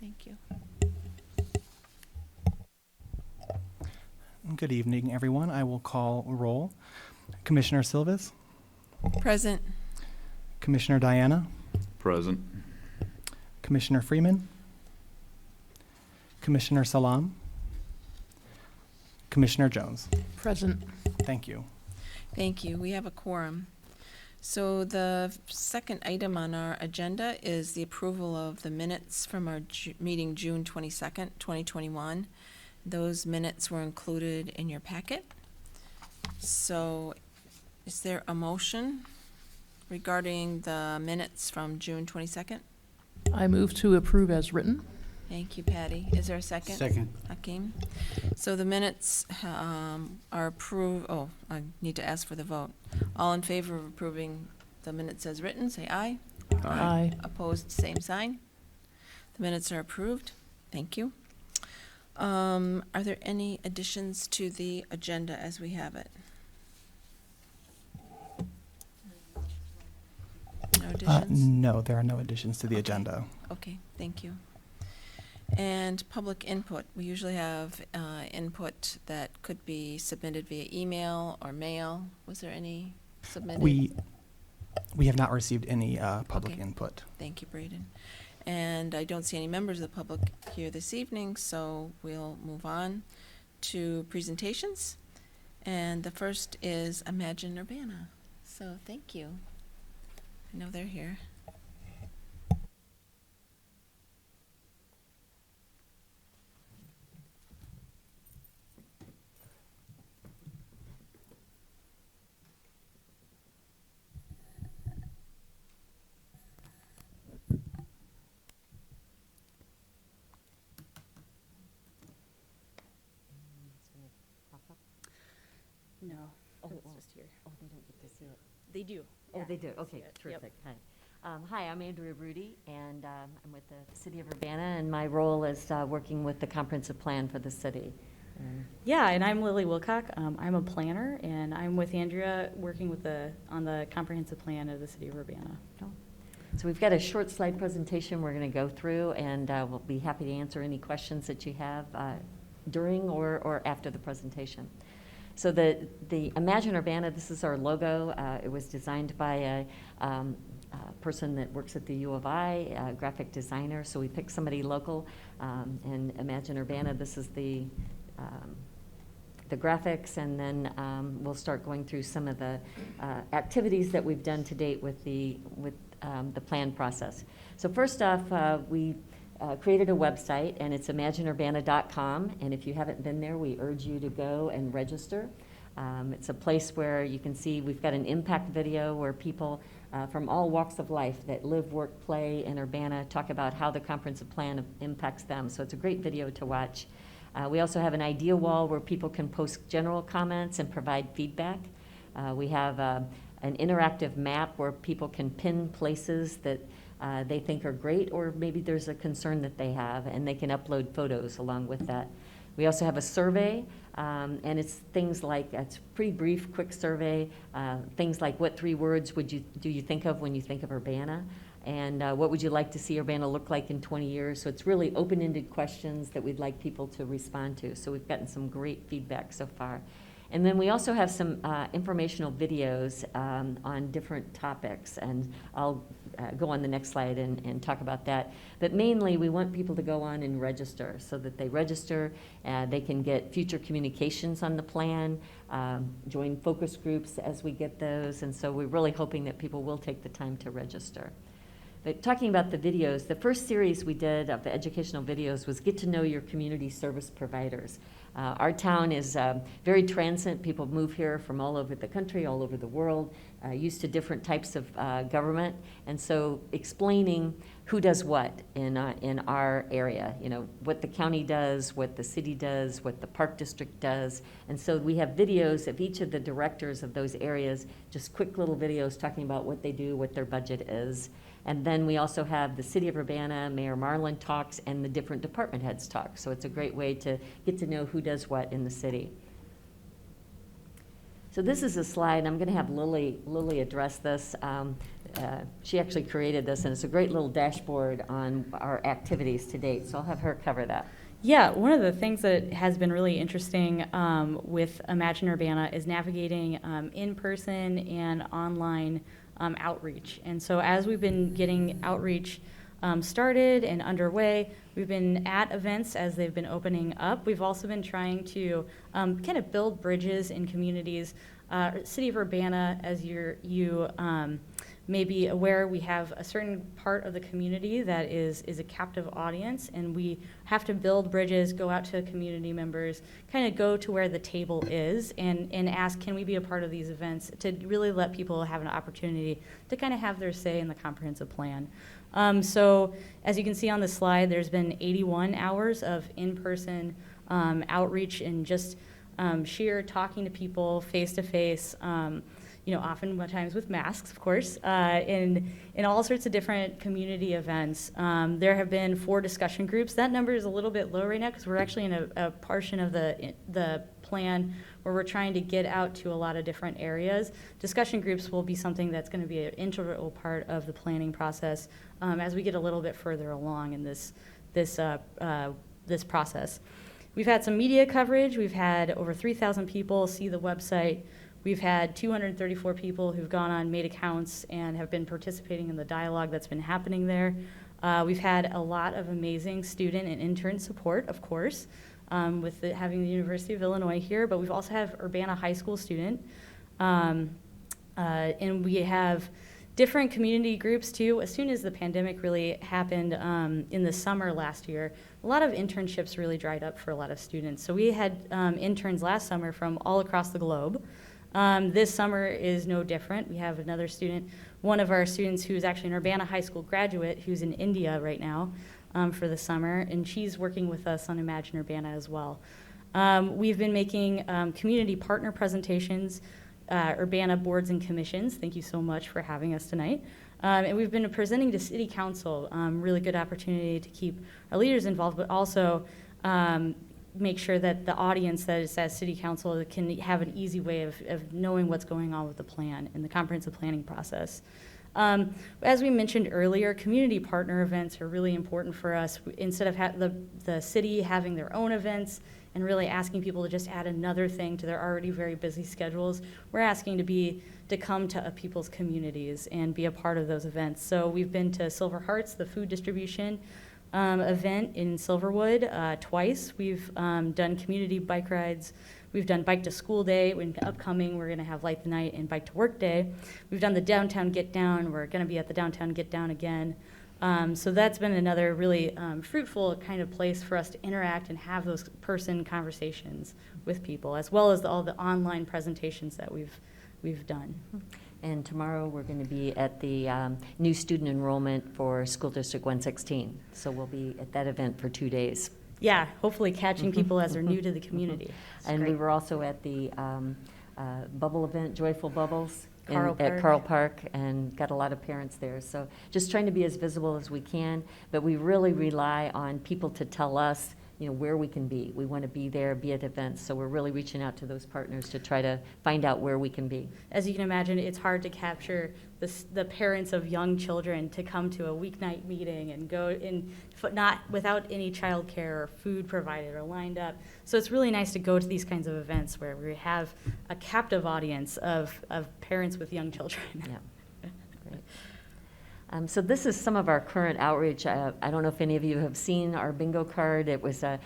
Thank you. Good evening, everyone. I will call roll. Commissioner Silvas, Present. Commissioner Diana, Present. Commissioner Freeman, Commissioner Salam, Commissioner Jones. Present. Thank you. Thank you. We have a quorum. So the second item on our agenda is the approval of the minutes from our meeting June 22nd, 2021. Those minutes were included in your packet. So is there a motion regarding the minutes from June 22nd? I move to approve as written. Thank you, Patty. Is there a second? Second. Hakeem. So the minutes are approved. Oh, I need to ask for the vote. All in favor of approving the minutes as written, say aye. Aye. Opposed, same sign. The minutes are approved. Thank you. Are there any additions to the agenda as we have it? No additions? No, there are no additions to the agenda. Okay, thank you. And public input. We usually have input that could be submitted via email or mail. Was there any submitted? We have not received any public Okay. input. Thank you, Braden. And I don't see any members of the public here this evening, so we'll move on to presentations. And the first is Imagine Urbana. So thank you. I know they're here. No, Oh, it's oh. just here. Oh, they don't get to see it. They do. Oh, Yeah, they do. see Okay, it. Yep. terrific. Hi. Hi, I'm Andrea Rudy, and I'm with the City of Urbana, and my role is working with the comprehensive plan for the city. Yeah, and I'm Lily Wilcock. I'm a planner, and I'm with Andrea working with on the comprehensive plan of the city of Urbana. So we've got a short slide presentation we're going to go through, and we'll be happy to answer any questions that you have during or after the presentation. So the Imagine Urbana, this is our logo. It was designed by a person that works at the U of I, a graphic designer. So we picked somebody local, and Imagine Urbana, this is the graphics, and then we'll start going through some of the activities that we've done to date with the plan process. So first off, we created a website, and it's imagineurbana.com, and if you haven't been there, we urge you to go and register. It's a place where you can see we've got an impact video where people from all walks of life that live, work, play in Urbana talk about how the comprehensive plan impacts them. So it's a great video to watch. We also have an idea wall where people can post general comments and provide feedback. We have an interactive map where people can pin places that they think are great, or maybe there's a concern that they have, and they can upload photos along with that. We also have a survey, and it's things like, it's a pretty brief, quick survey, things like what 3 words do you think of when you think of Urbana? And what would you like to see Urbana look like in 20 years? So it's really open-ended questions that we'd like people to respond to. So we've gotten some great feedback so far. And then we also have some informational videos on different topics, and I'll go on the next slide and talk about that. But mainly, we want people to go on and register, so that they register, they can get future communications on the plan, join focus groups as we get those, and so we're really hoping that people will take the time to register. But talking about the videos, the first series we did of the educational videos was get to know your community service providers. Our town is very transient. People move here from all over the country, all over the world, used to different types of government. And so explaining who does what in our area, you know, what the county does, what the city does, what the park district does. And so we have videos of each of the directors of those areas, just quick little videos talking about what they do, what their budget is. And then we also have the City of Urbana, Mayor Marlin talks, and the different department heads talk. So it's a great way to get to know who does what in the city. So this is a slide. I'm going to have Lily address this. she actually created this, and it's a great little dashboard on our activities to date. So I'll have her cover that. Yeah, one of the things that has been really interesting with Imagine Urbana is navigating in-person and online outreach. And so as we've been getting outreach started and underway, we've been at events as they've been opening up. We've also been trying to kind of build bridges in communities. City of Urbana, as you may be aware, we have a certain part of the community that is a captive audience, and we have to build bridges, go out to community members, kind of go to where the table is and ask, can we be a part of these events, to really let people have an opportunity to kind of have their say in the comprehensive plan. So as you can see on the slide, there's been 81 hours of in-person outreach and just sheer talking to people face to face, oftentimes with masks, of course, in all sorts of different community events. There have been 4 discussion groups. That number is a little bit low right now because we're actually in a portion of the plan where we're trying to get out to a lot of different areas. Discussion groups will be something that's going to be an integral part of the planning process as we get a little bit further along in this process. We've had some media coverage. We've had over 3,000 people see the website. We've had 234 people who've gone on, made accounts, and have been participating in the dialogue that's been happening there. We've had a lot of amazing student and intern support, of course, with having the University of Illinois here, but we've also have Urbana High School student. And we have different community groups too. As soon as the pandemic really happened in the summer last year, a lot of internships really dried up for a lot of students. So we had interns last summer from all across the globe. This summer is no different. We have another student, one of our students who's actually an Urbana High School graduate who's in India right now for the summer, and she's working with us on Imagine Urbana as well. We've been making community partner presentations, Urbana boards and commissions. Thank you so much for having us tonight. And we've been presenting to City Council, really good opportunity to keep our leaders involved, but also make sure that the audience that is at City Council can have an easy way of knowing what's going on with the plan and the comprehensive planning process. As we mentioned earlier, community partner events are really important for us. Instead of the city having their own events and really asking people to just add another thing to their already very busy schedules, we're asking to come to people's communities and be a part of those events. So we've been to Silver Hearts, the food distribution event in Silverwood twice. We've done community bike rides. We've done Bike to School Day. When upcoming, we're going to have Light the Night and Bike to Work Day. We've done the Downtown Get Down. We're going to be at the Downtown Get Down again. So that's been another really fruitful kind of place for us to interact and have those person conversations with people, as well as all the online presentations that we've done. And tomorrow, we're going to be at the new student enrollment for School District 116. So we'll be at that event for 2 days. Yeah, hopefully catching people as they're new to the community. And we were also at the bubble event, Joyful Bubbles, at Carl Park, and got a lot of parents there. So just trying to be as visible as we can, but we really rely on people to tell us where we can be. We want to be there, be at events, so we're really reaching out to those partners to try to find out where we can be. As you can imagine, it's hard to capture the parents of young children to come to a weeknight meeting and go in, not without any childcare or food provided or lined up. So it's really nice to go to these kinds of events where we have a captive audience of parents with young children. Yeah, great. So this is some of our current outreach. I don't know if any of you have seen our bingo card. It was a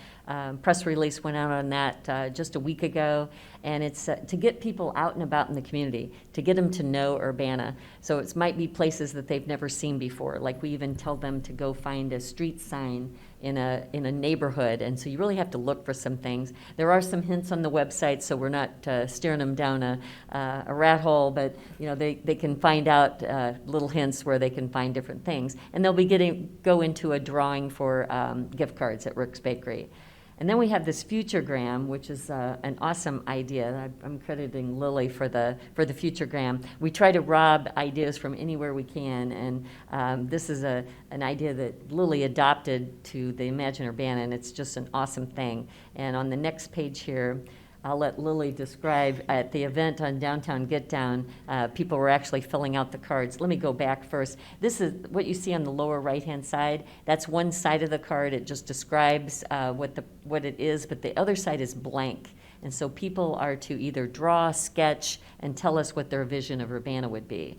press release went out on that just a week ago, and it's to get people out and about in the community, to get them to know Urbana. So it might be places that they've never seen before. Like we even tell them to go find a street sign in a neighborhood, and so you really have to look for some things. There are some hints on the website, so we're not steering them down a rat hole, but they can find out little hints where they can find different things, and they'll be go into a drawing for gift cards at Rick's Bakery. And then we have this Futuregram, which is an awesome idea. I'm crediting Lily for the Futuregram. We try to rob ideas from anywhere we can, and this is an idea that Lily adopted to the Imagine Urbana, and it's just an awesome thing. And on the next page here, I'll let Lily describe. At the event on Downtown Get Down, people were actually filling out the cards. Let me go back first. This is what you see on the lower right-hand side. That's one side of the card. It just describes what it is, but the other side is blank. And so people are to either draw, sketch, and tell us what their vision of Urbana would be.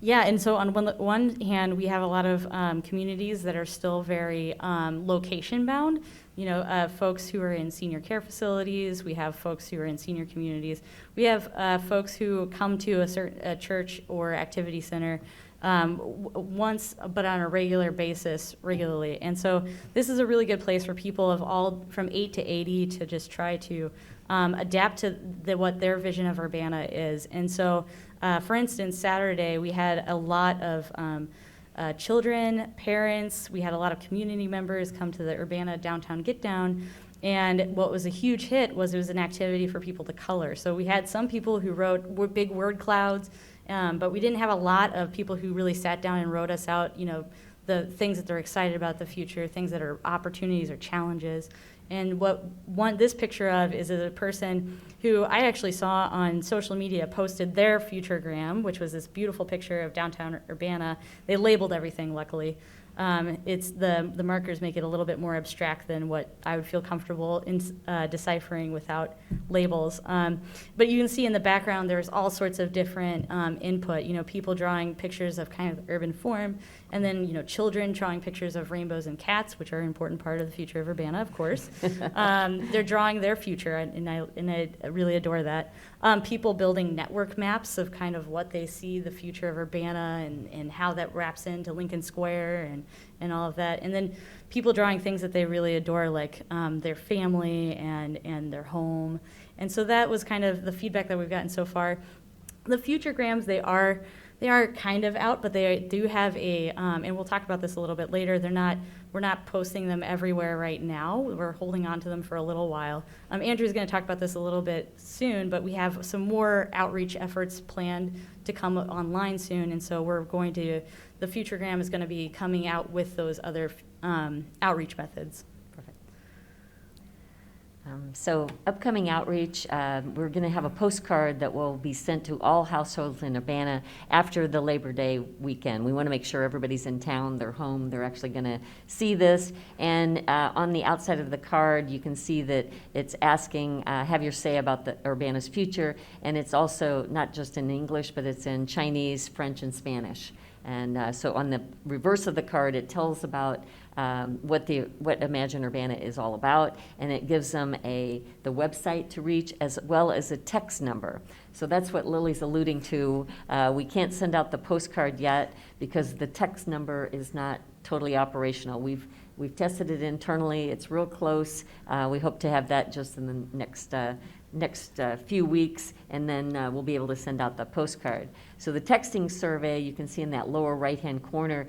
Yeah, and so on one hand, we have a lot of communities that are still very location bound. You know, folks who are in senior care facilities. We have folks who are in senior communities. We have folks who come to a church or activity center once, but on a regularly. And so this is a really good place for people of all from 8 to 80 to just try to adapt to what their vision of Urbana is. And so, for instance, Saturday we had a lot of children, parents, we had a lot of community members come to the Urbana Downtown Get Down. And what was a huge hit was it was an activity for people to color. So we had some people who wrote big word clouds, but we didn't have a lot of people who really sat down and wrote us out, you know, the things that they're excited about the future, things that are opportunities or challenges. And this picture of is a person who I actually saw on social media posted their Futuregram, which was this beautiful picture of downtown Urbana. They labeled everything, luckily. It's the markers make it a little bit more abstract than what I would feel comfortable in deciphering without labels. But you can see in the background there's all sorts of different input. You know, people drawing pictures of kind of urban form, and then children drawing pictures of rainbows and cats, which are an important part of the future of Urbana, of course. They're drawing their future, and I really adore that. People building network maps of kind of what they see the future of Urbana and how that wraps into Lincoln Square and all of that. And then people drawing things that they really adore, like their family and their home. And so that was kind of the feedback that we've gotten so far. The Futuregrams, they are kind of out, but they do have and we'll talk about this a little bit later, we're not posting them everywhere right now. We're holding on to them for a little while. Andrew's going to talk about this a little bit soon, but we have some more outreach efforts planned to come online soon, and so the Futuregram is going to be coming out with those other outreach methods. Perfect. So upcoming outreach, we're going to have a postcard that will be sent to all households in Urbana after the Labor Day weekend. We want to make sure everybody's in town, they're home, they're actually going to see this. And on the outside of the card, you can see that it's asking, have your say about the Urbana's future. And it's also not just in English, but it's in Chinese, French, and Spanish. And so on the reverse of the card, it tells about what Imagine Urbana is all about, and it gives them the website to reach as well as a text number. So that's what Lily's alluding to. We can't send out the postcard yet because the text number is not totally operational. We've tested it internally. It's real close. We hope to have that just in the next few weeks, and then we'll be able to send out the postcard. So the texting survey, you can see in that lower right-hand corner,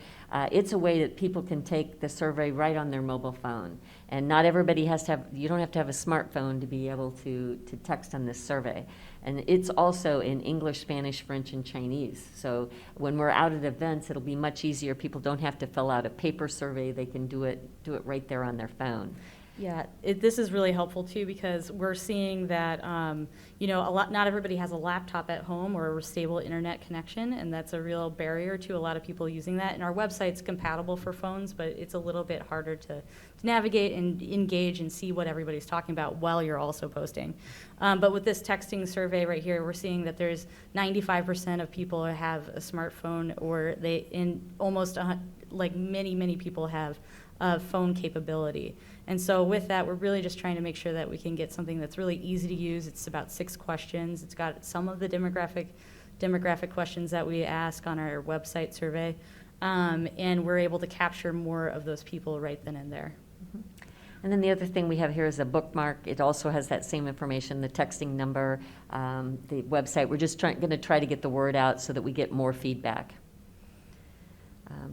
it's a way that people can take the survey right on their mobile phone. And not everybody you don't have to have a smartphone to be able to text on this survey. And it's also in English, Spanish, French, and Chinese. So when we're out at events, it'll be much easier. People don't have to fill out a paper survey. They can do it right there on their phone. Yeah, this is really helpful too, because we're seeing that not everybody has a laptop at home or a stable internet connection, and that's a real barrier to a lot of people using that. And our website's compatible for phones, but it's a little bit harder to navigate and engage and see what everybody's talking about while you're also posting. But with this texting survey right here, we're seeing that there's 95% of people have a smartphone, or many people have phone capability. And so with that, we're really just trying to make sure that we can get something that's really easy to use. It's about 6 questions. It's got some of the demographic questions that we ask on our website survey, and we're able to capture more of those people right then and there. Mm-hmm. And then the other thing we have here is a bookmark. It also has that same information, the texting number, the website. We're just going to try to get the word out so that we get more feedback.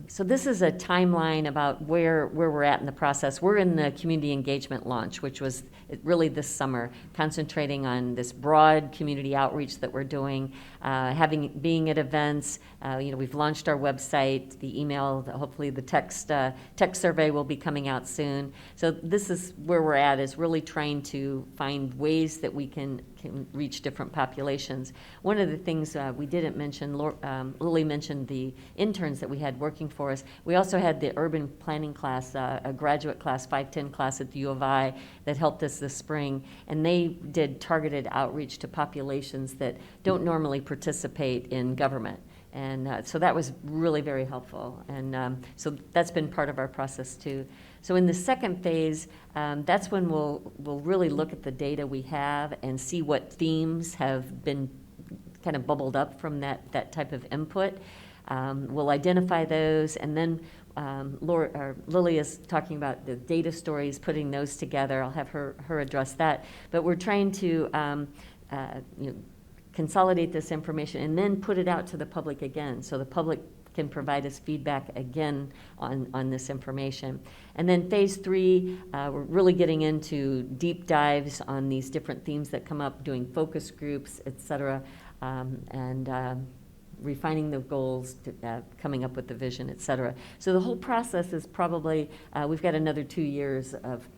So this is a timeline about where we're at in the process. We're in the community engagement launch, which was really this summer, concentrating on this broad community outreach that we're doing, being at events. We've launched our website, the email, hopefully the text survey will be coming out soon. So this is where we're at, is really trying to find ways that we can reach different populations. One of the things we didn't mention, Lily mentioned the interns that we had working for us. We also had the urban planning class, a graduate class, 510 class at the U of I that helped us this spring, and they did targeted outreach to populations that don't normally participate in government. And so that was really very helpful. And so that's been part of our process too. So in the second phase, that's when we'll really look at the data we have and see what themes have been kind of bubbled up from that type of input. We'll identify those, and then Lily is talking about the data stories, putting those together. I'll have her address that. But we're trying to consolidate this information and then put it out to the public again, so the public can provide us feedback again on this information. And then phase 3, we're really getting into deep dives on these different themes that come up, doing focus groups, et cetera, and refining the goals, coming up with the vision, et cetera. So the whole process is probably, we've got another 2 years of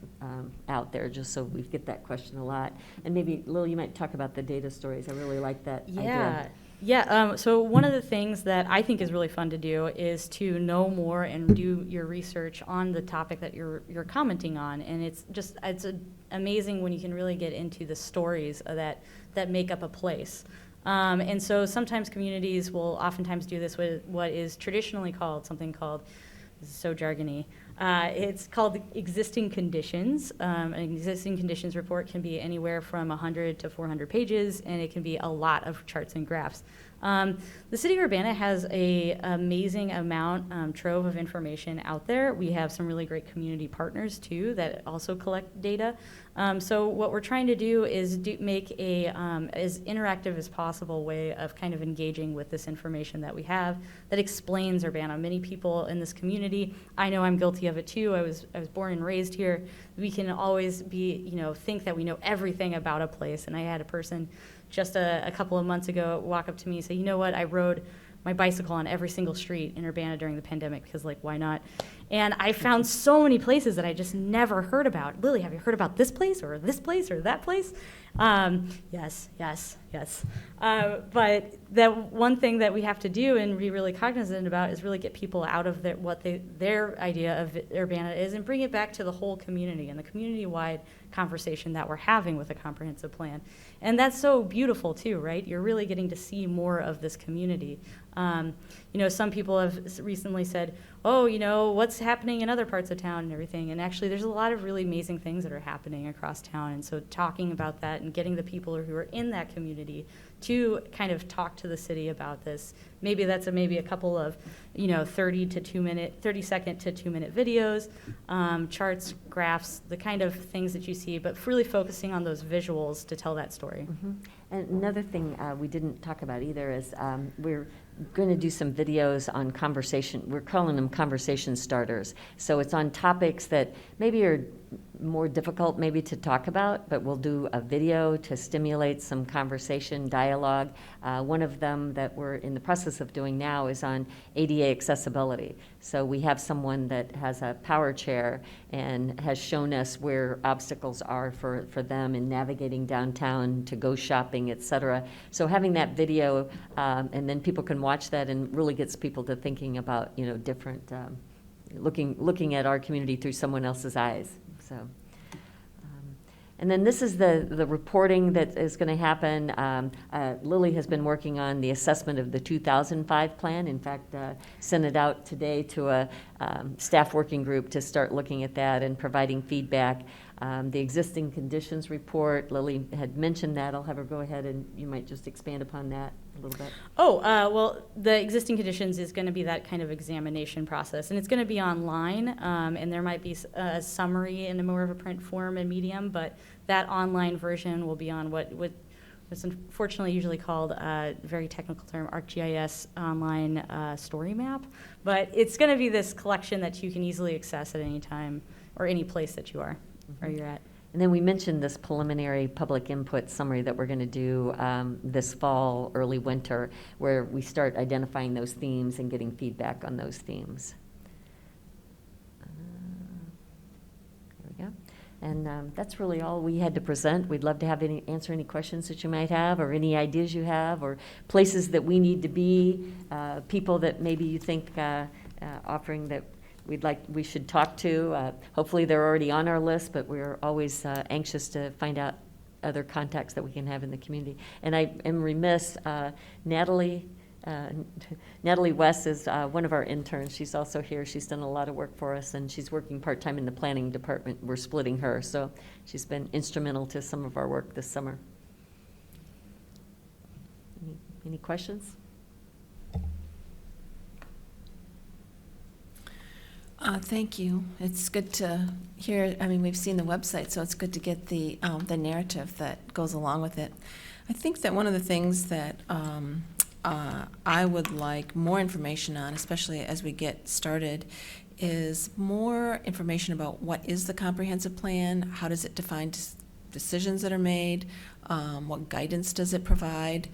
out there, just so we get that question a lot. And maybe, Lil, you might talk about the data stories. I really like that idea. Yeah, so one of the things that I think is really fun to do is to know more and do your research on the topic that you're commenting on. And it's amazing when you can really get into the stories that make up a place. And so sometimes communities will oftentimes do this with what is traditionally called, this is so jargony, it's called existing conditions. An existing conditions report can be anywhere from 100 to 400 pages, and it can be a lot of charts and graphs. The city of Urbana has an amazing amount, trove of information out there. We have some really great community partners too that also collect data. So what we're trying to do is make a as interactive as possible way of kind of engaging with this information that we have that explains Urbana. Many people in this community, I know I'm guilty of it too. I was born and raised here. We can always think that we know everything about a place. And I had a person just a couple of months ago walk up to me and say, you know what, I rode my bicycle on every single street in Urbana during the pandemic because, why not? And I found so many places that I just never heard about. Lily, have you heard about this place or that place? Yes. But that one thing that we have to do and be really cognizant about is really get people out of their idea of Urbana is and bring it back to the whole community and the community-wide conversation that we're having with a comprehensive plan. And that's so beautiful too, right? You're really getting to see more of this community. Some people have recently said, oh, what's happening in other parts of town and everything. And actually, there's a lot of really amazing things that are happening across town. And so talking about that and getting the people who are in that community to kind of talk to the city about this. Maybe that's maybe a couple of, 30 second to 2 minute videos, charts, graphs, the kind of things that you see, but really focusing on those visuals to tell that story. Mm-hmm. And another thing we didn't talk about either is we're going to do some videos on conversation. We're calling them conversation starters. So it's on topics that maybe are more difficult maybe to talk about, but we'll do a video to stimulate some conversation, dialogue. One of them that we're in the process of doing now is on ADA accessibility. So we have someone that has a power chair and has shown us where obstacles are for them in navigating downtown to go shopping, et cetera. So having that video, and then people can watch that and really gets people to thinking about, different, looking at our community through someone else's eyes. So, and then this is the reporting that is going to happen. Lily has been working on the assessment of the 2005 plan. In fact, sent it out today to a staff working group to start looking at that and providing feedback. The existing conditions report, Lily had mentioned that. I'll have her go ahead and you might just expand upon that a little bit. Well, the existing conditions is going to be that kind of examination process, and it's going to be online, and there might be a summary in a more of a print form and medium, but that online version will be on what It's unfortunately usually called, very technical term, ArcGIS Online Story Map. But it's going to be this collection that you can easily access at any time or any place that you are, or you're at. And then we mentioned this preliminary public input summary that we're going to do this fall, early winter, where we start identifying those themes and getting feedback on those themes. There we go. And that's really all we had to present. We'd love to have answer any questions that you might have, or any ideas you have, or places that we need to be, people that maybe you think offering that we should talk to. Hopefully they're already on our list, but we're always anxious to find out other contacts that we can have in the community. And I am remiss, Natalie West is one of our interns. She's also here. She's done a lot of work for us, and she's working part-time in the planning department. We're splitting her, so she's been instrumental to some of our work this summer. Any questions? Thank you. It's good to hear, I mean, we've seen the website, so it's good to get the narrative that goes along with it. I think that one of the things that I would like more information on, especially as we get started, is more information about what is the comprehensive plan, how does it define decisions that are made, what guidance does it provide.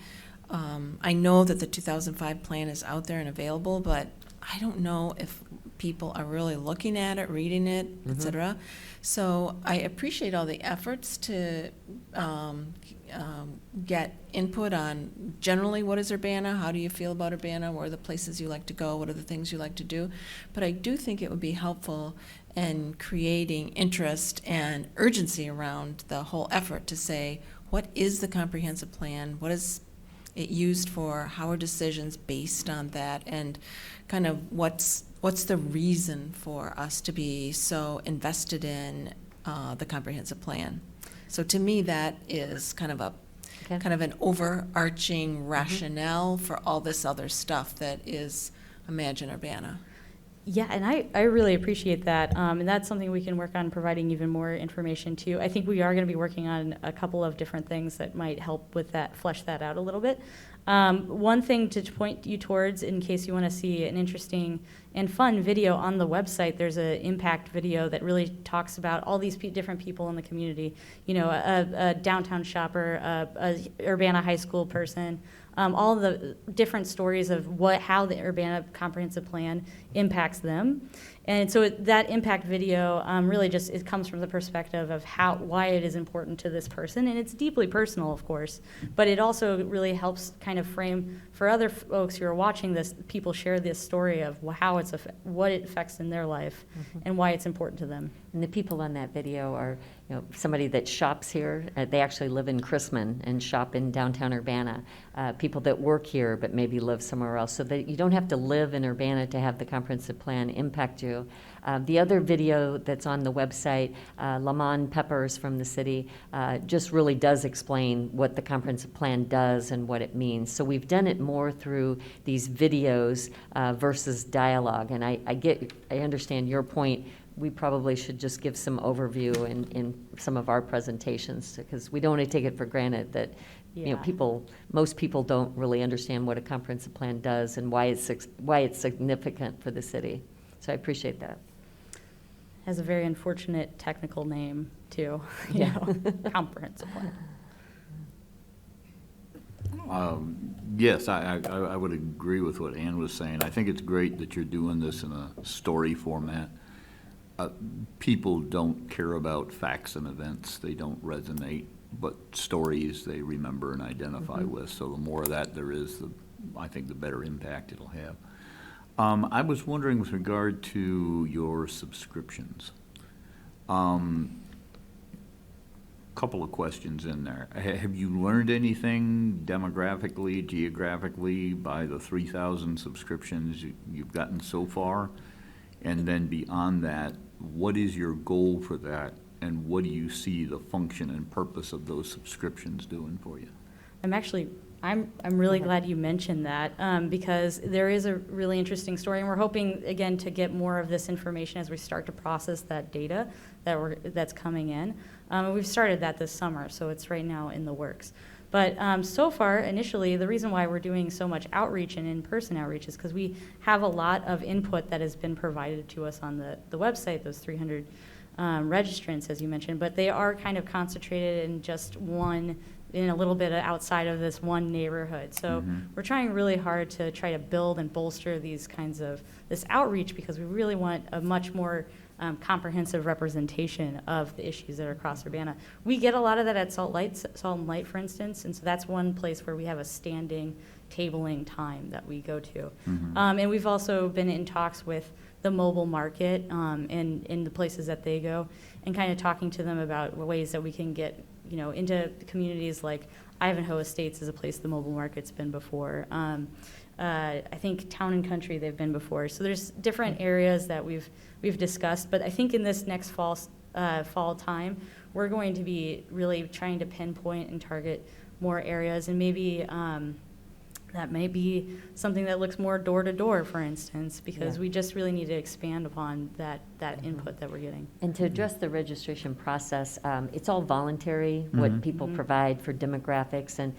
I know that the 2005 plan is out there and available, but I don't know if people are really looking at it, reading it, et cetera. So I appreciate all the efforts to get input on generally what is Urbana, how do you feel about Urbana, where are the places you like to go, what are the things you like to do. But I do think it would be helpful in creating interest and urgency around the whole effort to say, what is the comprehensive plan, what is it used for, how are decisions based on that, and kind of what's the reason for us to be so invested in the comprehensive plan. So to me, that is kind of an overarching rationale for all this other stuff that is Imagine Urbana. Yeah, and I really appreciate that, and that's something we can work on providing even more information to. I think we are going to be working on a couple of different things that might help with that, flesh that out a little bit. One thing to point you towards, in case you want to see an interesting and fun video on the website, there's an impact video that really talks about all these different people in the community. You know, a downtown shopper, a Urbana High School person, all the different stories of how the Urbana Comprehensive Plan impacts them. And so that impact video really just, it comes from the perspective of why it is important to this person. And it's deeply personal, of course, but it also really helps kind of frame for other folks who are watching this, people share this story of how what it affects in their life and why it's important to them. And the people on that video are, somebody that shops here. They actually live in Chrisman and shop in downtown Urbana. People that work here but maybe live somewhere else. So that you don't have to live in Urbana to have the comprehensive plan impact you. The other video that's on the website, Lamont Peppers from the city, just really does explain what the comprehensive plan does and what it means. So we've done it more through these videos versus dialogue. And I understand your point. We probably should just give some overview in some of our presentations, because we don't want to take it for granted that most people don't really understand what a comprehensive plan does and why it's significant for the city. So I appreciate that. Has a very unfortunate technical name too, comprehensive plan. Yes, I would agree with what Ann was saying. I think it's great that you're doing this in a story format. People don't care about facts and events. They don't resonate, but stories they remember and identify with. So the more of that there is, I think the better impact it'll have. I was wondering with regard to your subscriptions. Couple of questions in there. Have you learned anything demographically, geographically by the 3,000 subscriptions you've gotten so far? And then beyond that, what is your goal for that, and what do you see the function and purpose of those subscriptions doing for you? I'm really glad you mentioned that, because there is a really interesting story, and we're hoping, again, to get more of this information as we start to process that data that's coming in. We've started that this summer, so it's right now in the works. But so far, initially, the reason why we're doing so much outreach and in-person outreach is because we have a lot of input that has been provided to us on the website, those 300 registrants, as you mentioned, but they are kind of concentrated in just one, in a little bit outside of this one neighborhood. So we're trying really hard to try to build and bolster these kinds of, this outreach, because we really want a much more comprehensive representation of the issues that are across Urbana. We get a lot of that at Salt and Light, for instance, and so that's one place where we have a standing tabling time that we go to. And we've also been in talks with the mobile market in the places that they go, and kind of talking to them about ways that we can get, you know, into communities like Ivanhoe Estates is a place the mobile market's been before. I think Town and Country they've been before. So there's different areas that we've discussed, but I think in this next fall time, we're going to be really trying to pinpoint and target more areas, and maybe that may be something that looks more door to door, for instance, because Yeah. we just really need to expand upon that input that we're getting. And to address the registration process, it's all voluntary, what people provide for demographics. And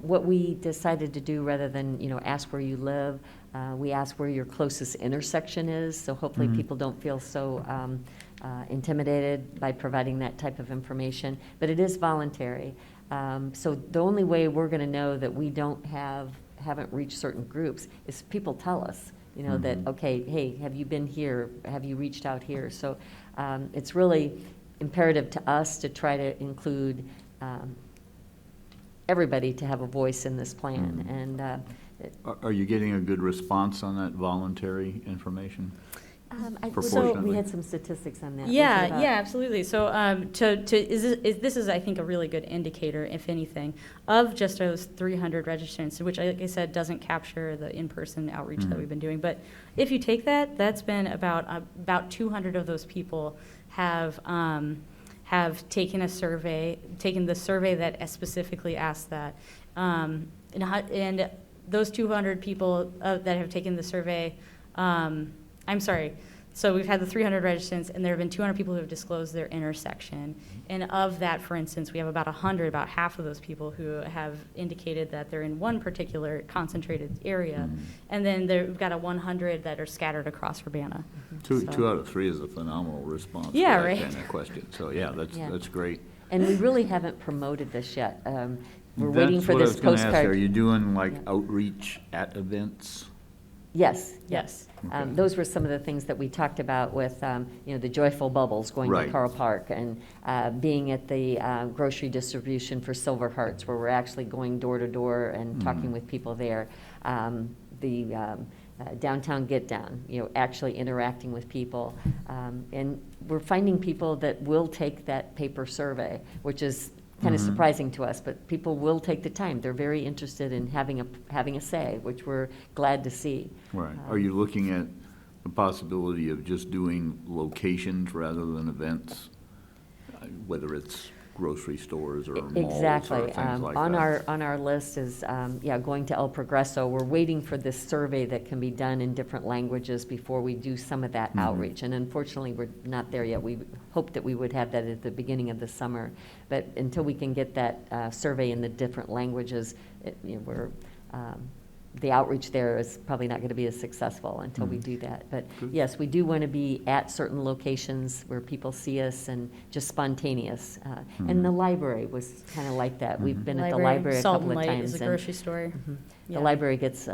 what we decided to do, rather than, you know, ask where you live, we ask where your closest intersection is. So hopefully people don't feel so intimidated by providing that type of information. But it is voluntary. So the only way we're going to know that we haven't reached certain groups is people tell us, you know, that, okay, hey, have you been here? Have you reached out here? So it's really imperative to us to try to include everybody to have a voice in this plan. And Are you getting a good response on that voluntary information? we Proportionately. had some statistics on that. Yeah, Was it, yeah, absolutely. So this is, I think, a really good indicator, if anything, of just those 300 registrants, which, like I said, doesn't capture the in-person outreach that we've been doing. But if you take that, that's been about 200 of those people have taken the survey that specifically asked that. And those 200 people that have taken the survey, I'm sorry. So we've had the 300 registrants, and there have been 200 people who have disclosed their intersection. And of that, for instance, we have about 100, about half of those people who have indicated that they're in one particular concentrated area. And then we've got 100 that are scattered across Urbana. Two So- out of three is a phenomenal response to Yeah, that right. kind of question. So, yeah, Yeah. that's great. And we really haven't promoted this yet. We're That's waiting for what I this was gonna ask. Are postcard. you doing like Yeah. outreach at events? Yes. Yes. Okay. Those were some of the things that we talked about with, you know, the Joyful Bubbles, going to Right. Carl Park, and being at the grocery distribution for Silver Hearts, where we're actually going door to door and talking with people there. The Downtown Get Down, you know, actually interacting with people. And we're finding people that will take that paper survey, which is kind of surprising to us, but people will take the time. They're very interested in having a say, which we're glad to see. Right. Are you looking at the possibility of just doing locations rather than events? Whether it's grocery stores or malls or Exactly. things like On that? our list is, going to El Progreso. We're waiting for this survey that can be done in different languages before we do some of that outreach. And unfortunately, we're not there yet. We hoped that we would have that at the beginning of the summer. But until we can get that survey in the different languages, the outreach there is probably not going to be as successful until we do that. But Good. yes, we do want to be at certain locations where people see us and just spontaneous. And the library was kind of like that. We've been at the library a Salt couple and of Light times. is a and grocery store. The Yeah. library gets,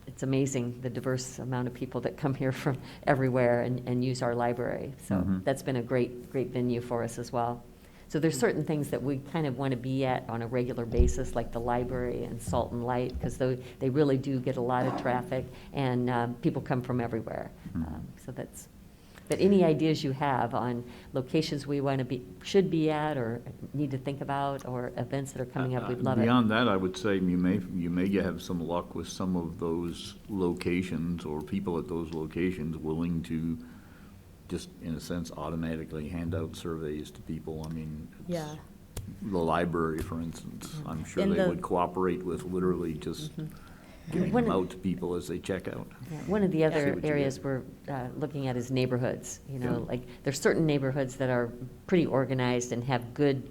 it's amazing, the diverse amount of people that come here from everywhere and use our library. So that's been a great venue for us as well. So there's certain things that we kind of want to be at on a regular basis, like the library and Salt and Light, because they really do get a lot of traffic, and people come from everywhere. But any ideas you have on locations we want to should be at, or need to think about, or events that are coming up, we'd love it. Beyond that, I would say you may have some luck with some of those locations or people at those locations willing to just, in a sense, automatically hand out surveys to people. I mean, Yeah. the library, for instance, I'm sure And they the- would cooperate with literally just giving One them of- out to people as they check out. Yeah, one of the See other what you areas get. we're looking at is neighborhoods. You know, Yeah. like, there's certain neighborhoods that are pretty organized and have good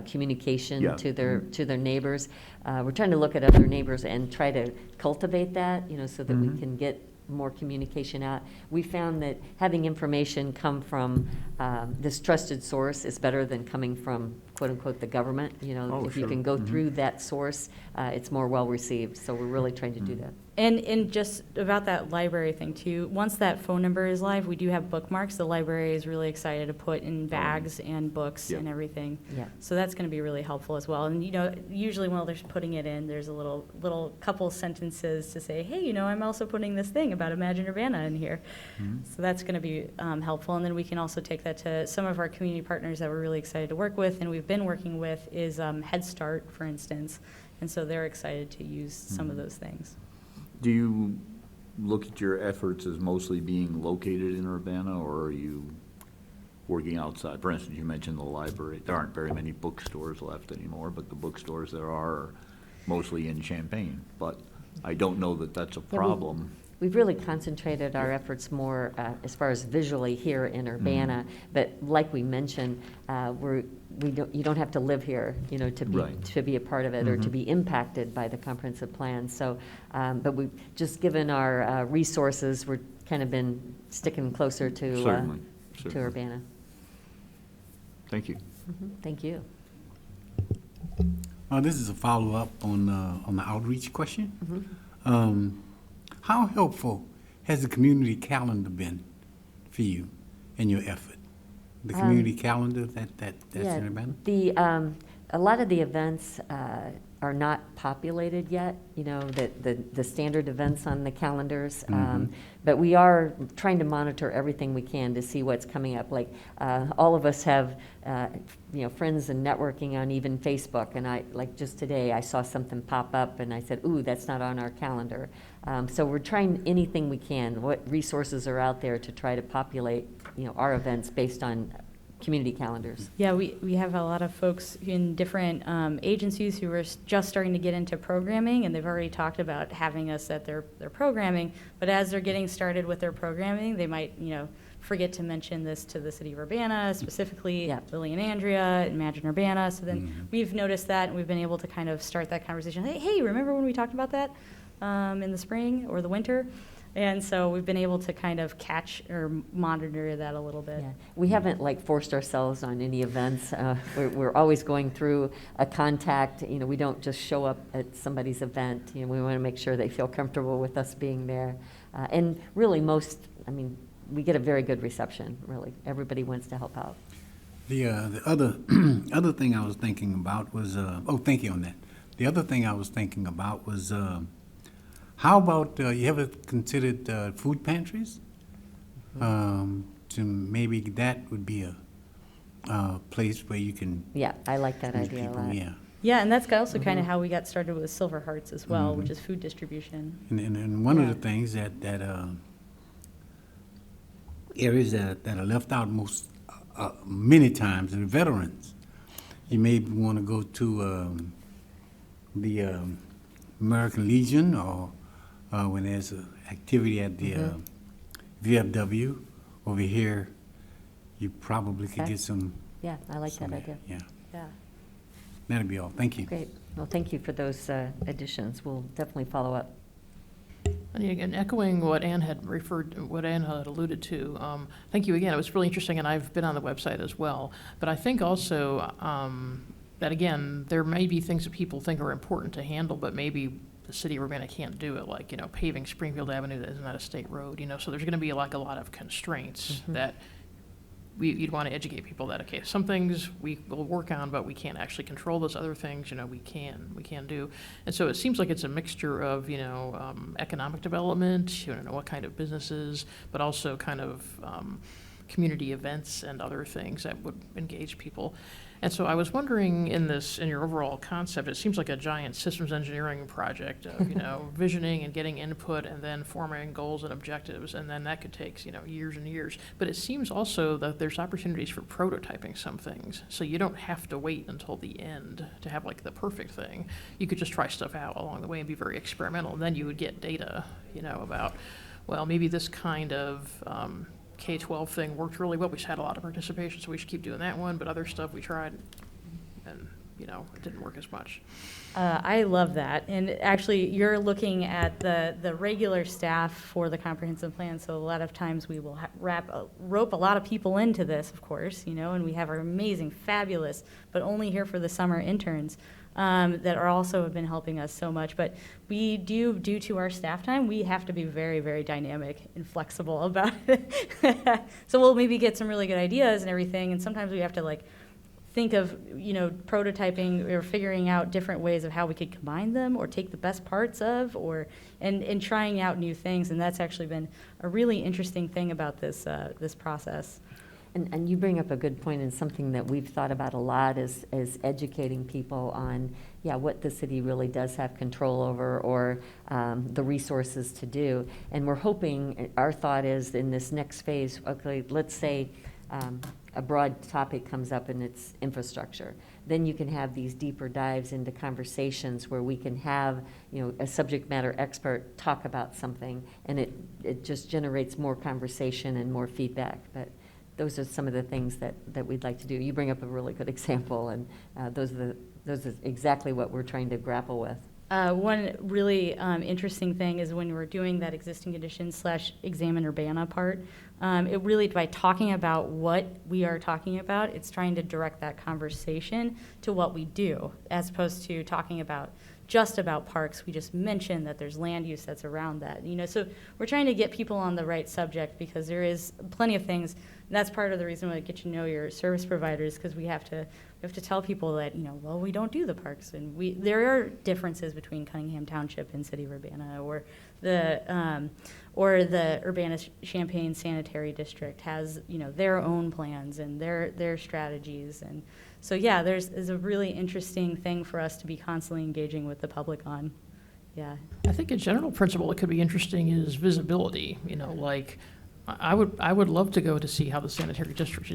communication Yeah. to their neighbors. We're trying to look at other neighbors and try to cultivate that, so that we can get more communication out. We found that having information come from this trusted source is better than coming from quote-unquote the government. Oh, If you sure. can go through that source, it's more well-received. So we're really trying to do that. And just about that library thing too, once that phone number is live, we do have bookmarks. The library is really excited to put in bags and books Yep. and everything. Yeah. So that's going to be really helpful as well. And, usually while they're putting it in, there's a little couple sentences to say, hey, I'm also putting this thing about Imagine Urbana in here. So that's going to be helpful. And then we can also take that to some of our community partners that we're really excited to work with and we've been working with is Head Start, for instance. And so they're excited to use some of those things. Do you look at your efforts as mostly being located in Urbana, or are you working outside? For instance, you mentioned the library. There aren't very many bookstores left anymore, but the bookstores there are mostly in Champaign. But I don't know that that's a problem. We've really concentrated our efforts more as far as visually here in Urbana, but like we mentioned, you don't have to live here, Right. to be a part of it or to be impacted by the comprehensive plan. So, but we've just given our resources, we're kind of been sticking closer to Certainly. Urbana. Thank you. Thank you. This is a follow-up on the outreach question. Mm-hmm. How helpful has the community calendar been for you in your effort? The community calendar that's Yeah, in Urbana? a lot of the events are not populated yet, the standard events on the calendars. But we are trying to monitor everything we can to see what's coming up. Like, all of us have, friends and networking on even Facebook. And like just today, I saw something pop up and I said, ooh, that's not on our calendar. So we're trying anything we can, what resources are out there to try to populate, our events based on community calendars. Yeah, we have a lot of folks in different agencies who are just starting to get into programming, and they've already talked about having us at their programming. But as they're getting started with their programming, they might, forget to mention this to the city of Urbana, specifically Yeah. Lily and Andrea, Imagine Urbana. So then we've noticed that, and we've been able to kind of start that conversation. Hey, remember when we talked about that in the spring or the winter? And so we've been able to kind of catch or monitor that a little bit. Yeah, we haven't forced ourselves on any events. We're always going through a contact. We don't just show up at somebody's event. We want to make sure they feel comfortable with us being there. And really, we get a very good reception. Really, everybody wants to help out. The other other thing I was thinking about was thank you on that. The other thing I was thinking about was how about you ever considered food pantries? To maybe that would be a place where you can Yeah, I like that meet idea a people. lot. Yeah, Yeah, and that's also kind of how we got started with Silver Hearts as well, which is food distribution. and one of Yeah. the things that areas that are left out many times are veterans. You may want to go to the American Legion or when there's an activity at the VFW over here, you probably could Okay. get some. Yeah, I like that idea. Yeah, Yeah. that'd be all. Thank you. Great. Well, thank you for those additions. We'll definitely follow up. And again, echoing what Ann had alluded to, thank you again. It was really interesting, and I've been on the website as well. But I think also that, again, there may be things that people think are important to handle, but maybe the city of Urbana can't do it, like, paving Springfield Avenue, that isn't that a state road, so there's going to be a lot of constraints that you'd want to educate people that, okay, some things we will work on, but we can't actually control those other things, we can do. And so it seems like it's a mixture of, economic development, what kind of businesses, but also kind of community events and other things that would engage people. And so I was wondering in your overall concept, it seems like a giant systems engineering project of, visioning and getting input and then forming goals and objectives. And then that could take, years and years. But it seems also that there's opportunities for prototyping some things. So you don't have to wait until the end to have the perfect thing. You could just try stuff out along the way and be very experimental. And then you would get data, about, well, maybe this kind of, K-12 thing worked really well. We just had a lot of participation, so we should keep doing that one. But other stuff we tried and, it didn't work as much. I love that. And actually, you're looking at the regular staff for the comprehensive plan. So a lot of times we will rope a lot of people into this, of course, and we have our amazing, fabulous, but only here for the summer interns that are also have been helping us so much. But we due to our staff time, we have to be very, very dynamic and flexible about it. So we'll maybe get some really good ideas and everything. And sometimes we have to think of, prototyping or figuring out different ways of how we could combine them or take the best parts of and trying out new things. And that's actually been a really interesting thing about this process. And you bring up a good point, and something that we've thought about a lot is educating people on, what the city really does have control over, or the resources to do. And we're hoping, our thought is in this next phase, okay, let's say a broad topic comes up and it's infrastructure. Then you can have these deeper dives into conversations where we can have, a subject matter expert talk about something, and it just generates more conversation and more feedback. But those are some of the things that we'd like to do. You bring up a really good example, and those are exactly what we're trying to grapple with. One really interesting thing is when we're doing that existing conditions / examine Urbana part, it really, by talking about what we are talking about, it's trying to direct that conversation to what we do, as opposed to talking about just about parks. We just mentioned that there's land use that's around that. So we're trying to get people on the right subject, because there is plenty of things. And that's part of the reason why get to know your service providers, because we have to tell people that, we don't do the parks, and there are differences between Cunningham Township and City of Urbana, or the Urbana-Champaign Sanitary District has, their own plans and their strategies. And so, there's a really interesting thing for us to be constantly engaging with the public on. Yeah. I think a general principle that could be interesting is visibility. I would love to go to see how the sanitary district,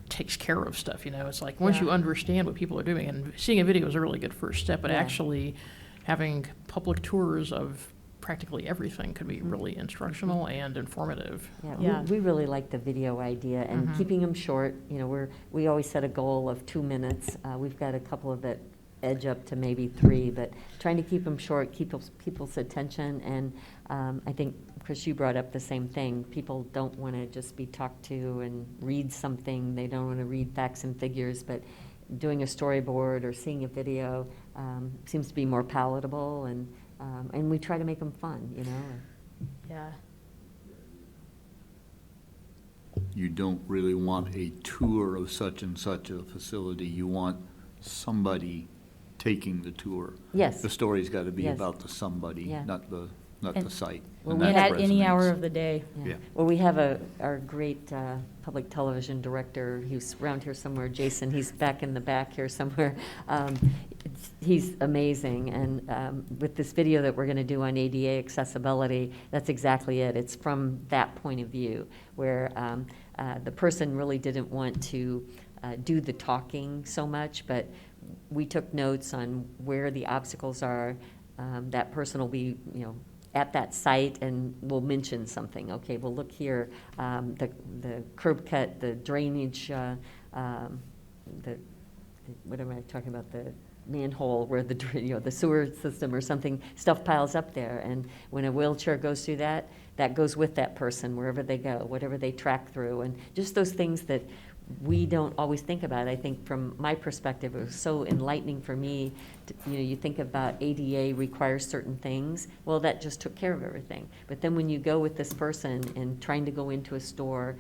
takes care of stuff. It's like once you understand what people are doing, and seeing a video is a really good first step, but actually having public tours of practically everything could be really instructional and informative. We really like the video idea, and keeping them short. We always set a goal of 2 minutes. We've got a couple of that edge up to maybe 3, but trying to keep them short, keep people's attention. And I think, Chris, you brought up the same thing. People don't want to just be talked to and read something. They don't want to read facts and figures, but doing a storyboard or seeing a video seems to be more palatable, and we try to make them fun, Yeah. You don't really want a tour of such and such a facility. You want somebody taking the tour. Yes. The story's got to be Yes. about the somebody, Yeah. not the site. Well, And we that had any resonates. hour of the day. Yeah. Well, we have our great public television director, who's around here somewhere, Jason. He's back in the back here somewhere. He's amazing, and with this video that we're going to do on ADA accessibility, that's exactly it. It's from that point of view, where the person really didn't want to do the talking so much, but we took notes on where the obstacles are. That person will be, at that site, and we'll mention something. Okay, well, look here, the curb cut, the drainage, what am I talking about, the manhole where the sewer system or something, stuff piles up there. And when a wheelchair goes through that, that goes with that person wherever they go, whatever they track through. And just those things that we don't always think about. I think from my perspective, it was so enlightening for me. You think about ADA requires certain things. Well, that just took care of everything. But then when you go with this person and trying to go into a store,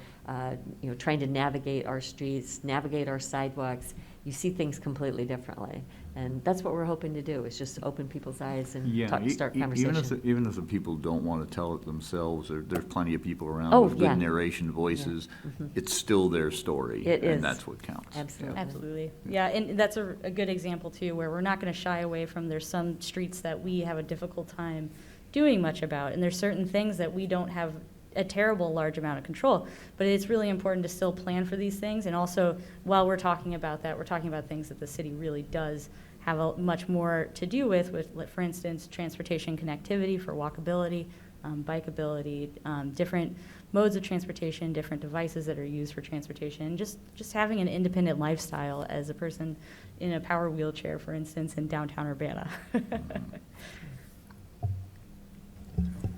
trying to navigate our streets, navigate our sidewalks, you see things completely differently. And that's what we're hoping to do, is just open people's eyes and start conversation. Even if the people don't want to tell it themselves, there's plenty of people around Oh, with yeah. good narration voices. It's still their story. It is. And that's what counts. Absolutely. Absolutely. Yeah, and that's a good example, too, where we're not going to shy away from, there's some streets that we have a difficult time doing much about, and there's certain things that we don't have a terrible large amount of control. But it's really important to still plan for these things, and also, while we're talking about that, we're talking about things that the city really does have much more to do with, for instance, transportation connectivity for walkability. bikeability, different modes of transportation, different devices that are used for transportation, just having an independent lifestyle as a person in a power wheelchair, for instance, in downtown Urbana.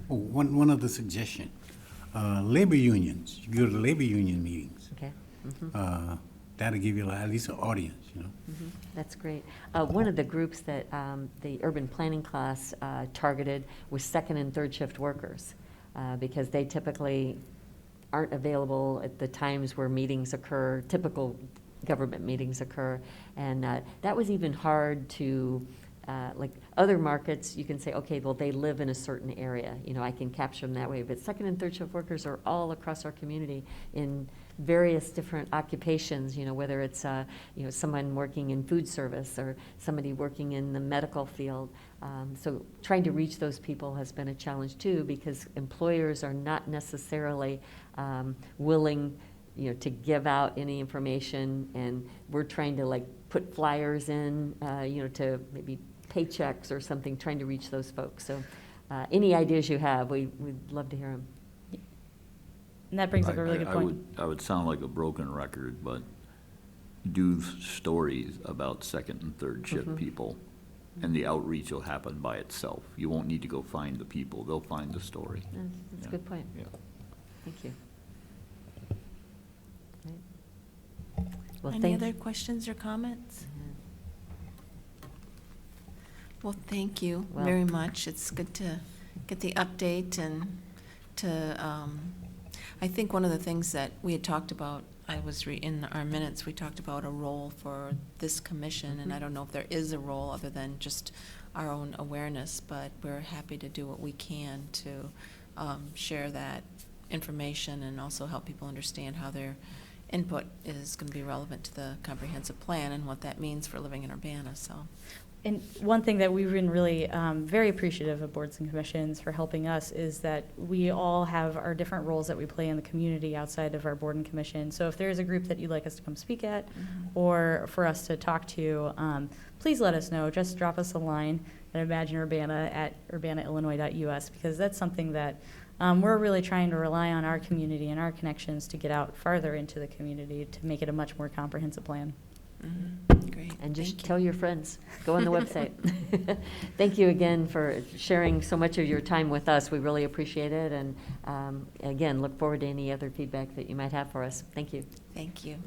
Oh, one other suggestion. Labor unions, you go to labor union meetings. Okay. Mhm. That'll give you at least an audience, you know. Mhm. That's great. One of the groups that the urban planning class targeted was second and third shift workers, because they typically aren't available at the times where meetings occur, typical government meetings occur. And that was even hard to, like other markets, you can say, okay, well, they live in a certain area, I can capture them that way. But second and third shift workers are all across our community in various different occupations, whether it's, someone working in food service or somebody working in the medical field. So trying to reach those people has been a challenge too, because employers are not necessarily willing, to give out any information, and we're trying to put flyers in, to maybe paychecks or something, trying to reach those folks. So any ideas you have, we'd love to hear them. And that brings up a really good point. I would sound like a broken record, but do stories about second and third shift people, and the outreach will happen by itself. You won't need to go find the people, they'll find the story. That's a Yeah. good point. Yeah. Thank you. Right. Well, Any thank other you. questions or comments? Well, thank you Well- very much. It's good to get the update and to, I think one of the things that we had talked about, in our minutes, we talked about a role for this commission, and I don't know if there is a role other than just our own awareness, but we're happy to do what we can to share that information and also help people understand how their input is going to be relevant to the comprehensive plan and what that means for living in Urbana, so. And one thing that we've been really very appreciative of boards and commissions for helping us is that we all have our different roles that we play in the community outside of our board and commission. So if there is a group that you'd like us to come speak at or for us to talk to, please let us know. Just drop us a line at Imagine Urbana at urbanaillinois.us, because that's something that we're really trying to rely on our community and our connections to get out farther into the community to make it a much more comprehensive plan. Great. And just Thank you. tell your friends, go on the website. Thank you again for sharing so much of your time with us. We really appreciate it. And again, look forward to any other feedback that you might have for us. Thank you. Thank you.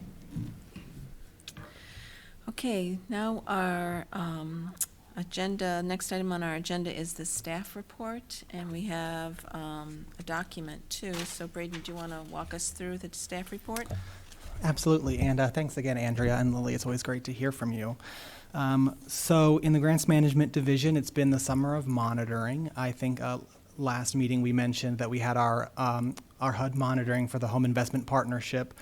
Okay, now our next item on our agenda is the staff report, and we have a document too. So Braden, do you want to walk us through the staff report? Absolutely, and thanks again, Andrea and Lily. It's always great to hear from you. So in the Grants Management Division, it's been the summer of monitoring. I think last meeting we mentioned that we had our HUD monitoring for the Home Investment Partnership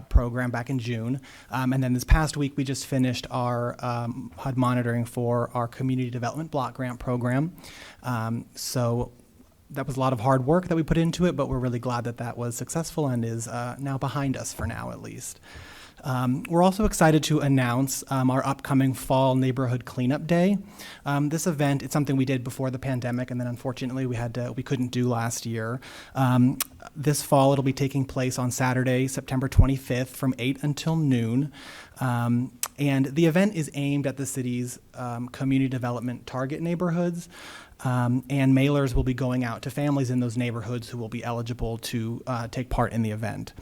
program back in June. And then this past week, we just finished our HUD monitoring for our Community Development Block Grant program. So that was a lot of hard work that we put into it, but we're really glad that that was successful and is now behind us for now, at least. We're also excited to announce our upcoming Fall Neighborhood Cleanup Day. This event, it's something we did before the pandemic, and then unfortunately we couldn't do last year. This fall, it'll be taking place on Saturday, September 25th from 8 until noon. And the event is aimed at the city's community development target neighborhoods. And mailers will be going out to families in those neighborhoods who will be eligible to take part in the event.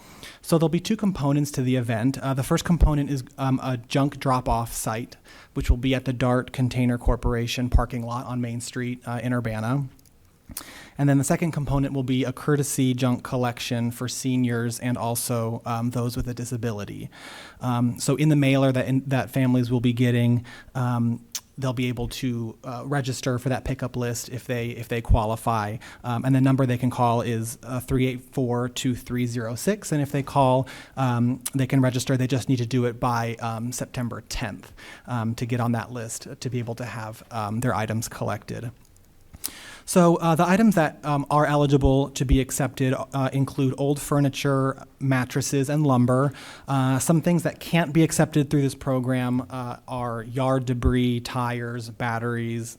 So there'll be two components to the event. The first component is a junk drop-off site, which will be at the DART Container Corporation parking lot on Main Street in Urbana. And then the second component will be a courtesy junk collection for seniors and also those with a disability. So in the mailer that families will be getting, they'll be able to register for that pickup list if they qualify. And the number they can call is 384-2306. And if they call, they can register. They just need to do it by September 10th to get on that list to be able to have their items collected. So the items that are eligible to be accepted include old furniture, mattresses, and lumber. Some things that can't be accepted through this program are yard debris, tires, batteries,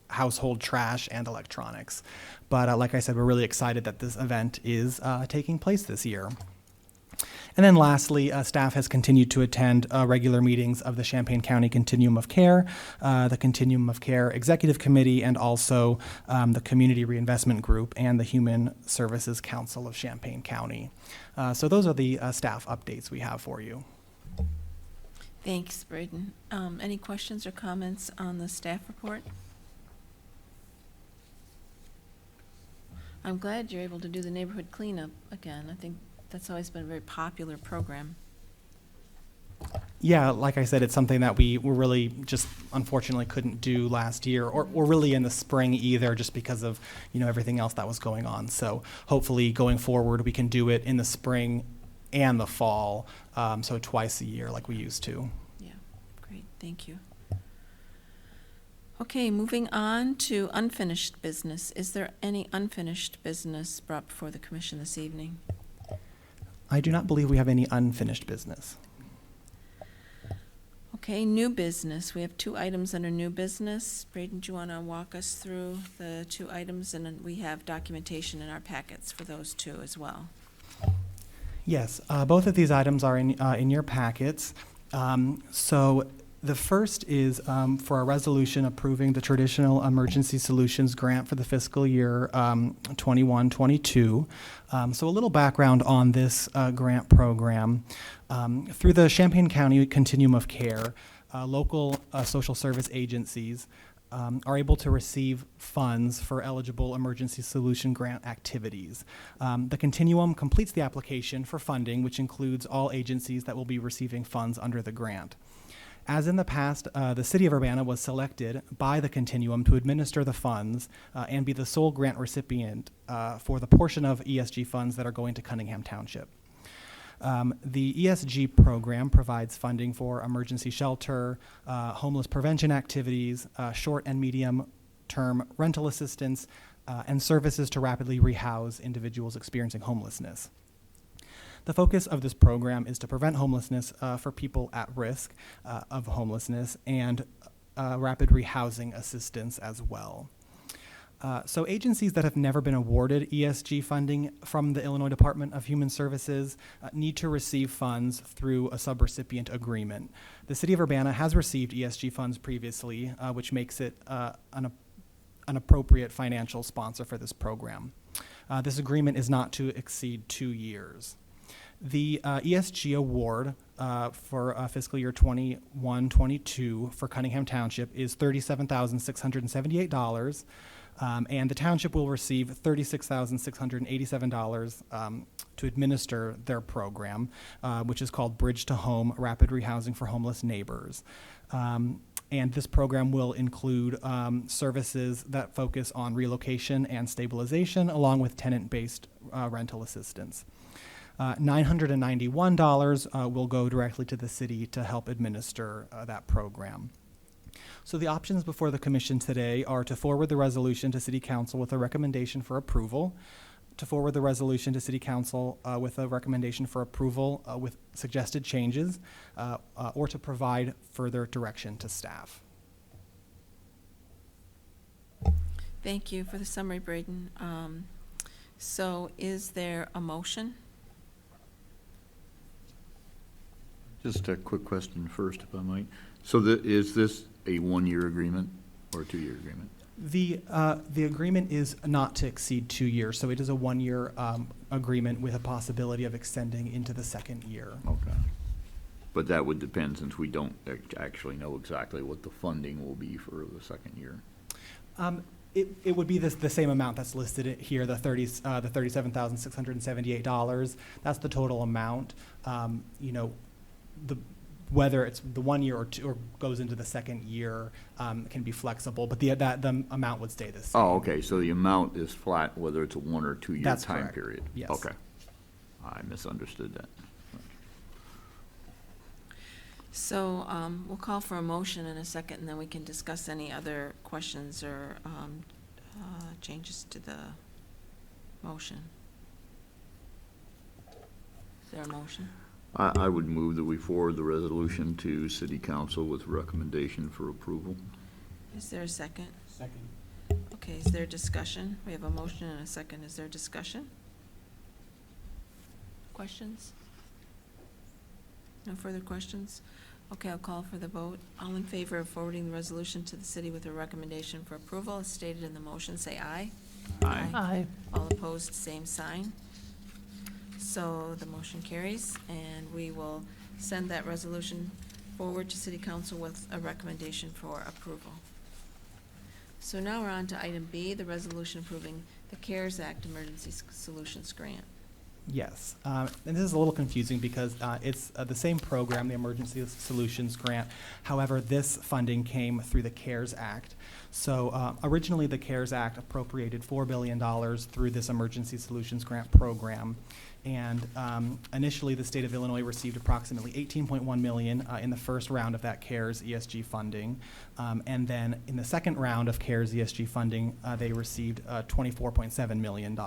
household trash and electronics. But like I said, we're really excited that this event is taking place this year. And then lastly, staff has continued to attend regular meetings of the Champaign County Continuum of Care, the Continuum of Care Executive Committee, and also the Community Reinvestment Group and the Human Services Council of Champaign County. So those are the staff updates we have for you. Thanks, Braden. Any questions or comments on the staff report? I'm glad you're able to do the neighborhood cleanup again. I think that's always been a very popular program. Yeah, like I said, it's something that we were really just unfortunately couldn't do last year, or really in the spring either, just because of, you know, everything else that was going on. So hopefully going forward, we can do it in the spring and the fall, so twice a year like we used to. Yeah, great, thank you. Okay, moving on to unfinished business. Is there any unfinished business brought before the commission this evening? I do not believe we have any unfinished business. Okay, new business. We have 2 items under new business. Braden, do you want to walk us through the 2 items? And then we have documentation in our packets for those 2 as well. Yes, both of these items are in your packets. So the first is for a resolution approving the Traditional Emergency Solutions Grant for the fiscal year 21-22. So a little background on this grant program. Through the Champaign County Continuum of Care, local social service agencies are able to receive funds for eligible emergency solution grant activities. The Continuum completes the application for funding, which includes all agencies that will be receiving funds under the grant. As in the past, the City of Urbana was selected by the Continuum to administer the funds and be the sole grant recipient for the portion of ESG funds that are going to Cunningham Township. The ESG program provides funding for emergency shelter, homeless prevention activities, short and medium-term rental assistance, and services to rapidly rehouse individuals experiencing homelessness. The focus of this program is to prevent homelessness for people at risk of homelessness and rapid rehousing assistance as well. So agencies that have never been awarded ESG funding from the Illinois Department of Human Services need to receive funds through a subrecipient agreement. The City of Urbana has received ESG funds previously, which makes it an appropriate financial sponsor for this program. This agreement is not to exceed 2 years. The ESG award for fiscal year 21-22 for Cunningham Township is $37,678, and the township will receive $36,687 to administer their program, which is called Bridge to Home Rapid Rehousing for Homeless Neighbors. And this program will include services that focus on relocation and stabilization, along with tenant-based rental assistance. $991 will go directly to the city to help administer that program. So the options before the commission today are to forward the resolution to City Council with a recommendation for approval, to forward the resolution to City Council with a recommendation for approval with suggested changes, or to provide further direction to staff. Thank you for the summary, Braden. So is there a motion? Just a quick question first, if I might. So is this a 1-year agreement or a 2-year agreement? The agreement is not to exceed 2 years, so it is a 1-year agreement with a possibility of extending into the second year. Okay. But that would depend, since we don't actually know exactly what the funding will be for the second year. It would be the same amount that's listed here, the $37,678. That's the total amount. Whether it's the 1 year or 2 or goes into the second year can be flexible, but the amount would stay the same. Oh, okay, so the amount is flat, whether it's a 1 or 2 year That's time correct. period? Yes. Okay. I misunderstood that. So we'll call for a motion in a second, and then we can discuss any other questions or changes to the motion. Is there a motion? I would move that we forward the resolution to City Council with recommendation for approval. Is there a second? Second. Okay, is there discussion? We have a motion and a second. Is there discussion? Questions? No further questions? Okay, I'll call for the vote. All in favor of forwarding the resolution to the city with a recommendation for approval as stated in the motion, say aye. Aye. All opposed, same sign. So the motion carries, and we will send that resolution forward to City Council with a recommendation for approval. So now we're on to item B, the resolution approving the CARES Act Emergency Solutions Grant. Yes, and this is a little confusing because it's the same program, the Emergency Solutions Grant. However, this funding came through the CARES Act. So originally, the CARES Act appropriated $4 billion through this Emergency Solutions Grant program. And initially, the state of Illinois received approximately $18.1 million in the first round of that CARES ESG funding. And then in the second round of CARES ESG funding, they received $24.7 million.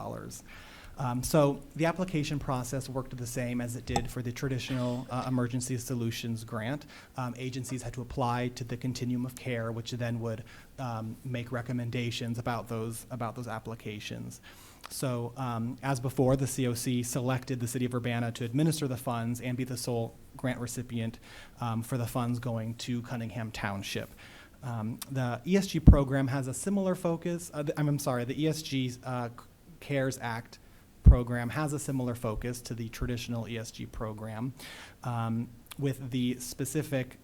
So the application process worked the same as it did for the traditional Emergency Solutions Grant. Agencies had to apply to the Continuum of Care, which then would make recommendations about those applications. So as before, the COC selected the City of Urbana to administer the funds and be the sole grant recipient for the funds going to Cunningham Township. The ESG program has a similar focus. The ESG CARES Act program has a similar focus to the traditional ESG program, with the specific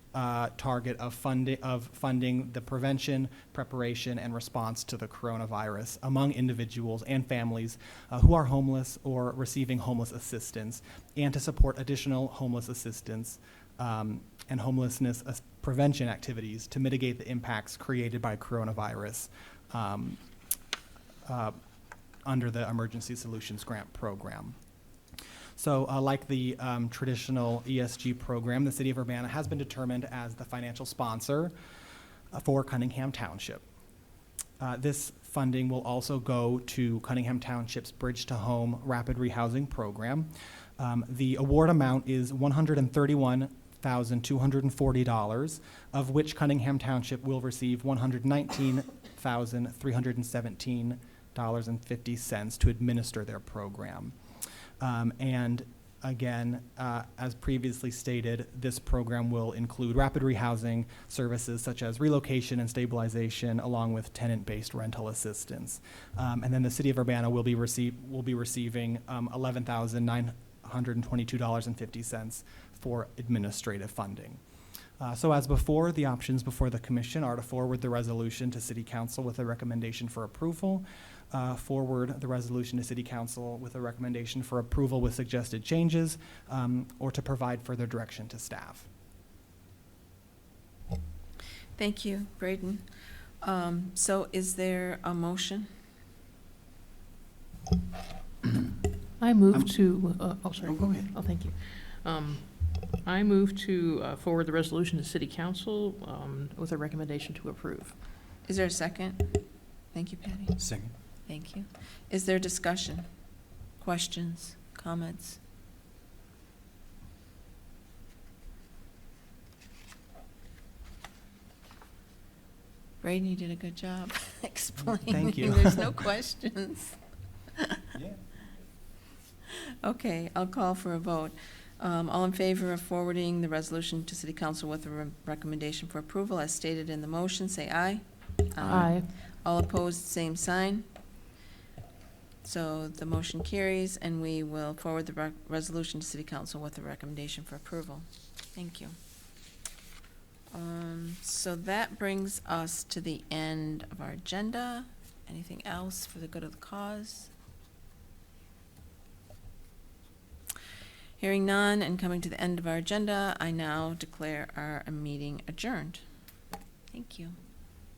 target of funding the prevention, preparation, and response to the coronavirus among individuals and families who are homeless or receiving homeless assistance, and to support additional homeless assistance and homelessness prevention activities to mitigate the impacts created by coronavirus under the Emergency Solutions Grant program. So like the traditional ESG program, the City of Urbana has been determined as the financial sponsor for Cunningham Township. This funding will also go to Cunningham Township's Bridge to Home Rapid Rehousing Program. The award amount is $131,240, of which Cunningham Township will receive $119,317.50 to administer their program. And again, as previously stated, this program will include rapid rehousing services such as relocation and stabilization, along with tenant-based rental assistance. And then the City of Urbana will be receiving $11,922.50 for administrative funding. So as before, the options before the Commission are to forward the resolution to City Council with a recommendation for approval, forward the resolution to City Council with a recommendation for approval with suggested changes, or to provide further direction to staff. Thank you, Braden. So is there a motion? I move to, sorry. Oh, go ahead. Oh, thank you. I move to forward the resolution to City Council with a recommendation to approve. Is there a second? Thank you, Patty. Second. Thank you. Is there discussion? Questions? Comments? Braden, you did a good job explaining. Thank you. There's no questions. Yeah. Okay, I'll call for a vote. All in favor of forwarding the resolution to City Council with a recommendation for approval as stated in the motion, say aye. Aye. All opposed, same sign. So the motion carries, and we will forward the resolution to City Council with a recommendation for approval. Thank you. So that brings us to the end of our agenda. Anything else for the good of the cause? Hearing none and coming to the end of our agenda, I now declare our meeting adjourned. Thank you.